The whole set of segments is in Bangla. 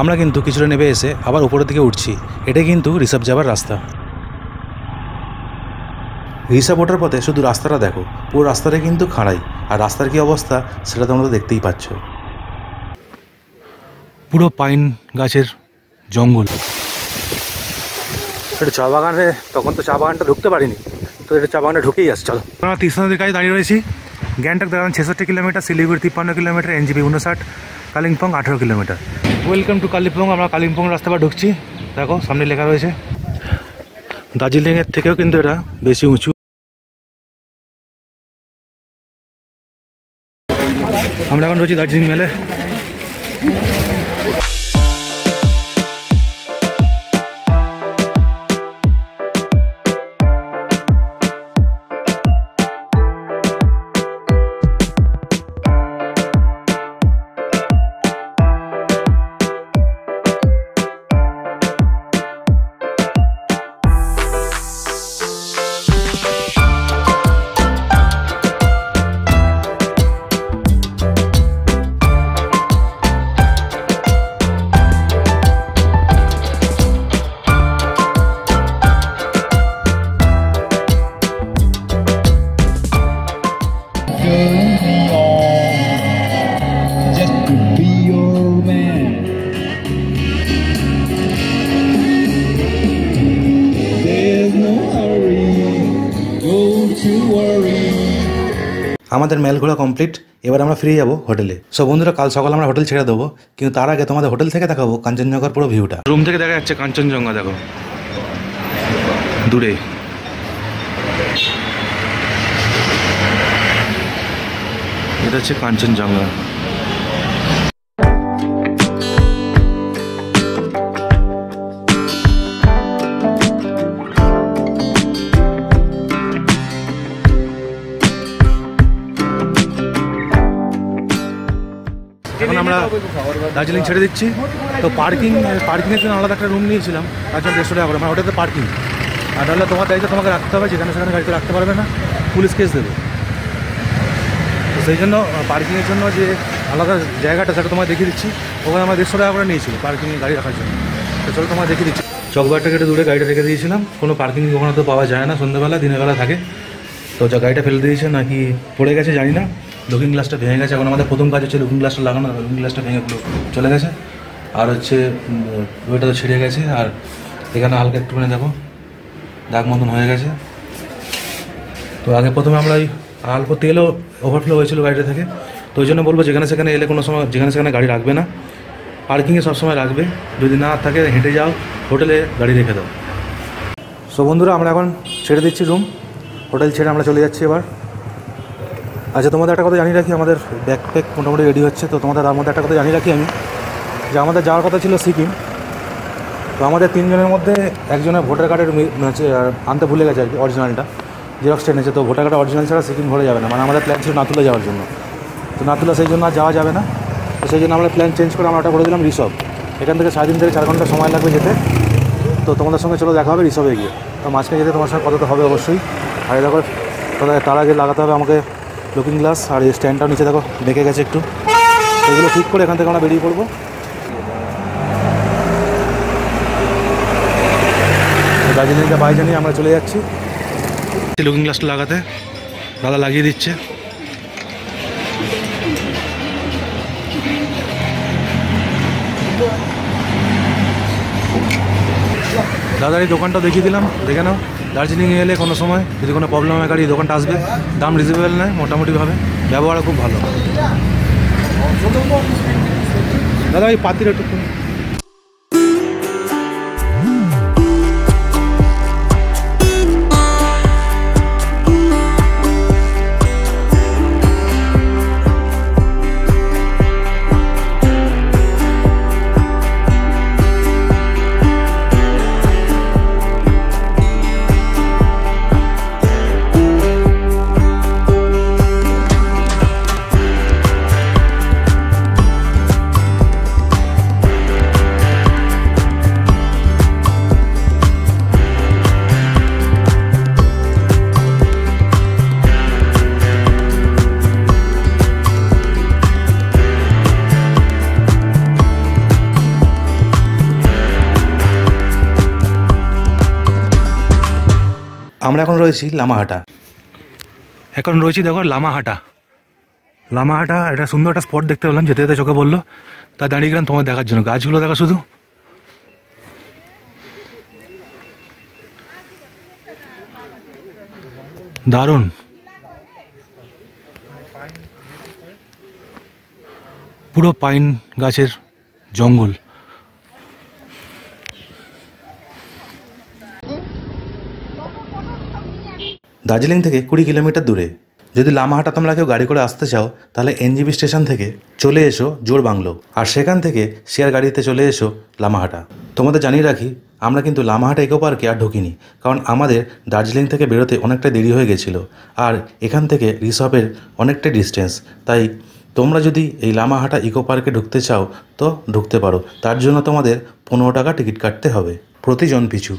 আমরা কিন্তু কিছুটা নেমে এসে আবার উপরের দিকে উঠছি। এটাই কিন্তু ঋষভ যাবার রাস্তা। ঋষভ ওঠার পথে শুধু রাস্তাটা দেখো, পুরো রাস্তাটা কিন্তু খাড়াই, আর রাস্তার কি অবস্থা সেটা তোমরা দেখতেই পাচ্ছ। পুরো পাইন গাছের জঙ্গল। এটা চা বাগানে, তখন তো চা বাগানটা ঢুকতে পারিনি, তো এটা চা বাগানে ঢুকেই আসছে। চলো, আমরা তিস্তা নদীর কাছে দাঁড়িয়ে রয়েছি। গ্যাংটক দেখান 66 kilometre, Siliguri 53 kilometre, NJP 59, Kalimpong 18 kilometre. Welcome to Kalimpong. আমরা কালিম্পং রাস্তা বা ঢুকছি। দেখো সামনে লেখা রয়েছে। দার্জিলিংয়ের থেকেও কিন্তু এটা বেশি উঁচু। আমরা এখন রয়েছি দার্জিলিং মেলে। আমাদের মেল ঘোরা কমপ্লিট। এবার আমরা ফিরে যাবো হোটেলে। সব বন্ধুরা, কাল সকালে আমরা হোটেল ছেড়ে দেবো, কিন্তু তার আগে তোমাদের হোটেল থেকে দেখাবো কাঞ্চনজঙ্ঘার পুরো ভিউটা। রুম থেকে দেখা যাচ্ছে কাঞ্চনজঙ্ঘা, দেখো দূরে। এটা হচ্ছে কাঞ্চনজঙ্ঘা। এখন আমরা দার্জিলিং ছেড়ে দিচ্ছি। তো পার্কিংয়ের জন্য আলাদা একটা রুম নিয়েছিলাম, তার জন্য 150 টাকা করে। মানে ওটাতে পার্কিং, আর তাহলে তোমার দায়িত্ব তোমাকে রাখতে হবে, যেখানে সেখানে গাড়িতে রাখতে পারবে না, পুলিশ কেস দেবে। তো সেই জন্য পার্কিংয়ের জন্য যে আলাদা জায়গাটা সেটা তোমায় দেখিয়ে দিচ্ছি। ওখানে আমরা 150 টাকা করে নিয়েছিল পার্কিংয়ে গাড়ি রাখার জন্য। তো চলো তোমায় দেখিয়ে দিচ্ছি। চকবারটা কেটে দূরে গাড়িটা রেখে দিয়েছিলাম। কোনো পার্কিং ওখানে তো পাওয়া যায় না, সন্ধ্যেবেলা দিনের বেলা থাকে। তো যা গাড়িটা ফেলে দিয়েছে নাকি পড়ে গেছে জানি না, লুকিং গ্লাসটা ভেঙে গেছে। এখন আমাদের প্রথম কাজ হচ্ছে লুকিং গ্লাসটা লাগানো। লুকিং গ্লাসটা ভেঙে চলে গেছে, আর হচ্ছে ওইটা তো ছিঁড়ে গেছে, আর এখানে হালকা একটুখানি দেখো দাগ মতন হয়ে গেছে। তো আগে প্রথমে আমরা ওই অল্প তেলও ওভারফ্লো হয়েছিল গাড়িটা থেকে। তো ওই জন্য বলবো, যেখানে সেখানে এলে কোনো সময় যেখানে সেখানে গাড়ি রাখবে না, পার্কিংয়ে সবসময় রাখবে। যদি না থাকে হেঁটে যাও, হোটেলে গাড়ি রেখে দাও। সো বন্ধুরা, আমরা এখন ছেড়ে দিচ্ছি রুম। হোটেল ছেড়ে আমরা চলে যাচ্ছি এবার। আচ্ছা, তোমাদের একটা কথা জানিয়ে রাখি, আমাদের ব্যাকপ্যাক মোটামুটি রেডি হচ্ছে। তো তোমাদের তার মধ্যে একটা কথা জানিয়ে রাখি আমি, যে আমাদের যাওয়ার কথা ছিল সিকিম। তো আমাদের 3 জনের মধ্যে একজনের ভোটার কার্ডের আনতে ভুলে গেছে আর কি, অরিজিনালটা জেরক্সটা এনেছে। তো ভোটার কার্ড অরিজিনাল ছাড়া সিকিম ঘুরে যাবে না। মানে আমাদের প্ল্যান ছিল নাথুলা যাওয়ার জন্য, তো নাথুলা সেই জন্য আর যাওয়া যাবে না। তো সেই জন্য আমরা প্ল্যান চেঞ্জ করে আমরা ওটা করে দিলাম ঋষভ। এখান থেকে 3.5 থেকে 4 ঘন্টা সময় লাগবে যেতে। তো তোমাদের সঙ্গে চলো দেখা হবে ঋষভে গিয়ে। তো মাঝখানে যেতে তোমার সঙ্গে কথা তো হবে অবশ্যই। আর দেখো তার আগে লাগাতে হবে আমাকে লুকিং গ্লাস, আর এই স্ট্যান্ডটাও নিচে দেখো বেঁকে গেছে একটু। এগুলো ঠিক করে এখান থেকে আমরা বেরিয়ে পড়বো। দার্জিলিংটা বাইরে নিয়ে আমরা চলে যাচ্ছি। লুকিং গ্লাসটা লাগাতে দাদা লাগিয়ে দিচ্ছে। দাদার এই দোকানটা দেখিয়ে দিলাম, দেখে নাও। দার্জিলিংয়ে এলে কোনো সময় যদি কোনো প্রবলেম হয় গাড়ি, এই দোকানটা আসবে। দাম রিজনেবল নেয় মোটামুটিভাবে, ব্যবহারও খুব ভালো। দাদা এই পাতির একটু আমরা এখন রয়েছি লামাহাটা। এখন রয়েছি দেখো লামাহাটা। লামাহাটা এটা সুন্দর একটা স্পট দেখতে পেলাম, যেতে যেতে চোখে বললো, তা দাঁড়িয়ে গেলাম তোমার দেখার জন্য। গাছগুলো দেখো শুধু, দারুণ। পুরো পাইন গাছের জঙ্গল। দার্জিলিং থেকে 20 কিলোমিটার দূরে। যদি লামাহাটা তোমরা কেউ গাড়ি করে আসতে চাও তাহলে এনজিবি স্টেশন থেকে চলে এসো জোরবাংলো, আর সেখান থেকে শেয়ার গাড়িতে চলে এসো লামাহাটা। তোমাদের জানিয়ে রাখি, আমরা কিন্তু লামাহাটা ইকো পার্কে আর ঢুকিনি, কারণ আমাদের দার্জিলিং থেকে বেরোতে অনেকটা দেরি হয়ে গেছিলো, আর এখান থেকে রিসর্টের অনেকটাই ডিস্টেন্স। তাই তোমরা যদি এই লামাহাটা ইকো পার্কে ঢুকতে চাও তো ঢুকতে পারো। তার জন্য তোমাদের 15 টাকা টিকিট কাটতে হবে প্রতিজন পিছু।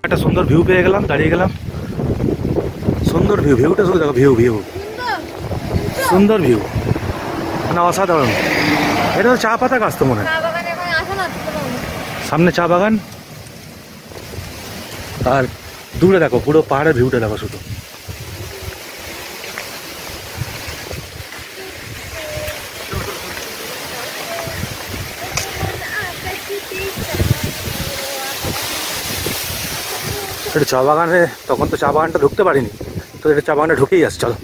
একটা সুন্দর ভিউ পেয়ে গেলাম, দাঁড়িয়ে গেলাম। সুন্দর ভিউ, ভিউটা শুধু দেখো, ভিউ ভিউ সুন্দর ভিউ, মানে অসাধারণ। এটা তো চা পাতা গাছ তো মনে হয়, সামনে চা বাগান, আর দূরে দেখো পুরো পাহাড়ের ভিউটা দেখো শুধু। এটা চা বাগানে, তখন তো চা বাগানটা ঢুকতে পারিনি, তো এটা চা বাগানে ঢুকেই আসছে। চলো।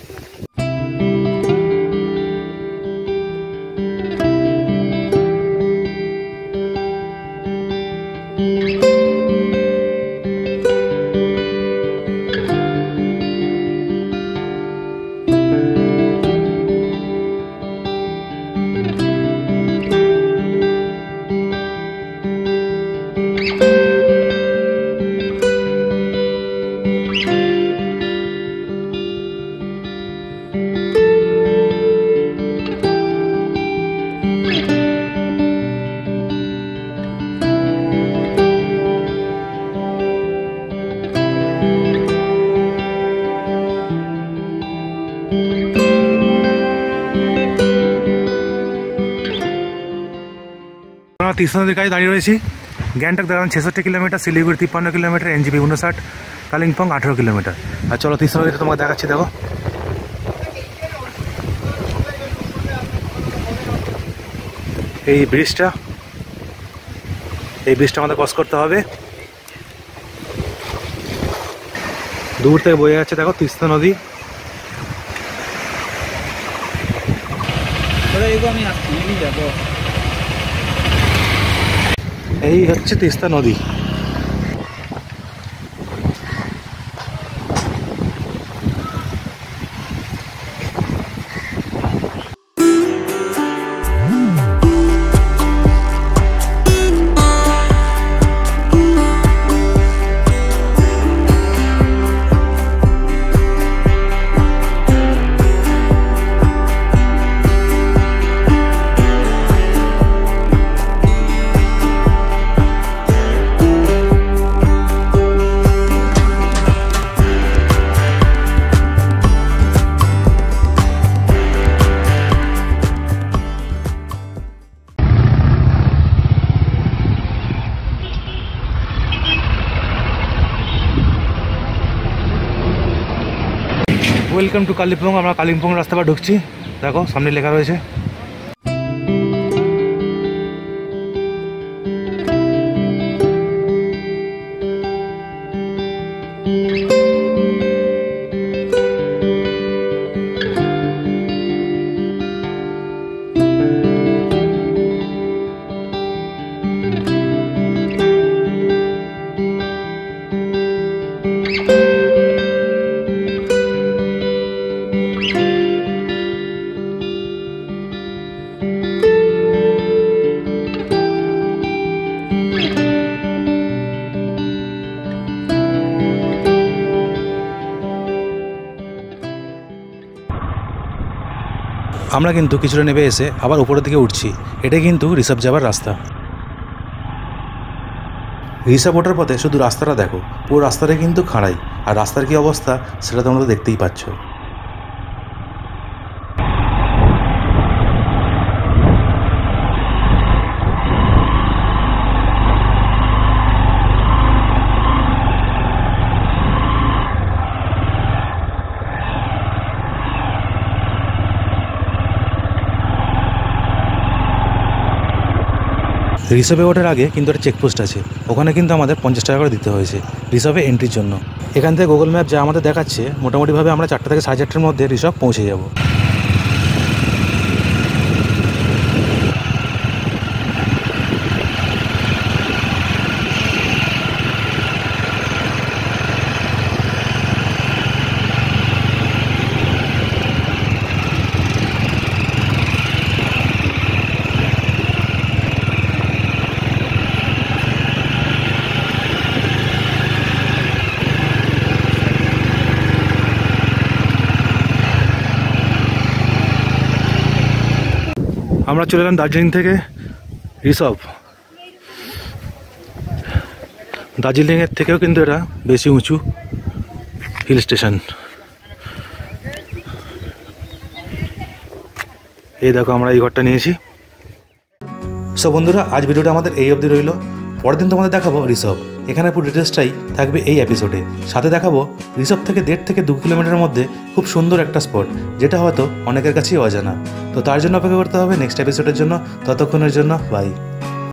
তিস্তা নদীর কাছে দাঁড়িয়ে রয়েছি। গ্যাংটক দেখলাম 66 kilometre, Siliguri 53 kilometre, NJP 59, Kalimpong 18 kilometre. আর চলো তিস্তা নদীতে তোমাকে দেখাচ্ছি। দেখো এই ব্রিজটা, এই ব্রিজটা আমাদের ক্রস করতে হবে। দূর থেকে বয়ে যাচ্ছে দেখো তিস্তা নদী। এই হচ্ছে তিস্তা নদী। Welcome to Kalimpong. আমরা কালিম্পং রাস্তা পর ঢুকছি। দেখো সামনে লেখা রয়েছে। আমরা কিন্তু কিছুটা নেমে এসে আবার উপরের দিকে উঠছি। এটাই কিন্তু ঋষভ যাবার রাস্তা। ঋষভ ওঠার পথে শুধু রাস্তাটা দেখো, পুরো রাস্তাটা কিন্তু খাড়াই, আর রাস্তার কী অবস্থা সেটা তোমরা তো দেখতেই পাচ্ছ। রিসার্ভে ওঠার আগে কিন্তু একটা চেকপোস্ট আছে, ওখানে কিন্তু আমাদের 50 টাকা করে দিতে হয়েছে রিসার্ভে এন্ট্রির জন্য। এখান থেকে গুগল ম্যাপ যা আমাদের দেখাচ্ছে মোটামুটিভাবে আমরা 4টা থেকে 4:30টার মধ্যে রিসার্ভ পৌঁছে যাব। আমরা চলে এলাম দার্জিলিং থেকে ঋষভ। দার্জিলিংয়ের থেকেও কিন্তু এটা বেশি উঁচু হিল স্টেশন। এই দেখো আমরা এই ঘরটা নিয়েছি। সো বন্ধুরা, আজ ভিডিওটা আমাদের এই অবধি রইল। পরের দিন তোমাদের দেখাবো ঋষভ। এখানে পুরো ডিটেলসটাই থাকবে এই এপিসোডে। সাথে দেখাবো ঋষভ থেকে 1.5 থেকে 2 কিলোমিটারের মধ্যে খুব সুন্দর একটা স্পট, যেটা হয়তো অনেকের কাছেই অজানা। তো তার জন্য অপেক্ষা করতে হবে নেক্সট এপিসোডের জন্য। ততক্ষণের জন্য বাই।